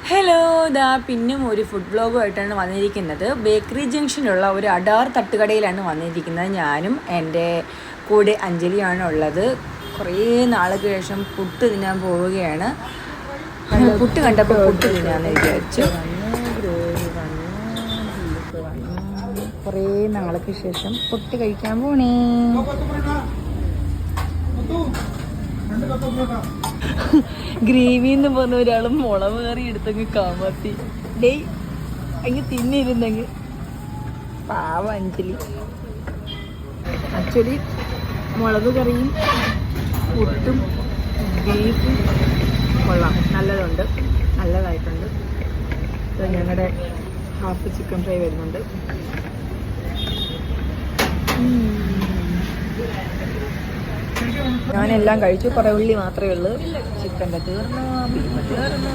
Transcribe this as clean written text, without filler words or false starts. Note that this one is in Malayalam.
ഹലോ, ഇതാ പിന്നും ഒരു ഫുഡ് വ്ളോഗുമായിട്ടാണ് വന്നിരിക്കുന്നത്. ബേക്കറി ജംഗ്ഷനിലുള്ള ഒരു അഡാർ തട്ടുകടയിലാണ് വന്നിരിക്കുന്നത്. ഞാനും എൻ്റെ കൂടെ അഞ്ജലിയാണ് ഉള്ളത്. കുറേ നാൾക്ക് ശേഷം പുട്ട് തിന്നാൻ പോവുകയാണ്. പുട്ട് കണ്ടപ്പോൾ പുട്ട് തിന്നാന്ന് വിചാരിച്ചു. കുറേ നാൾക്ക് ശേഷം പുട്ട് കഴിക്കാൻ പോണേ. ഗ്രേവി എന്ന് പറഞ്ഞ ഒരാളും മുളക് കറി എടുത്തങ്ങ് കാമത്തി ഡേയ് അങ്ങ് തിന്നിരുന്നെങ്ക്. പാവ അഞ്ജലി. ആക്ച്വലി മുളക് കറിയും പുട്ടും ബീഫും കൊള്ളാം, നല്ലതായിട്ടുണ്ട്. ഞങ്ങളുടെ ഹാഫ് ചിക്കൻ ഫ്രൈ വരുന്നുണ്ട്. ഞാനെല്ലാം കഴിച്ചു, കുറേ ഉള്ളി മാത്രമേ ഉള്ളൂ. ചിക്കൻ്റെ തീർന്നു, ബീഫ് തീർന്നു.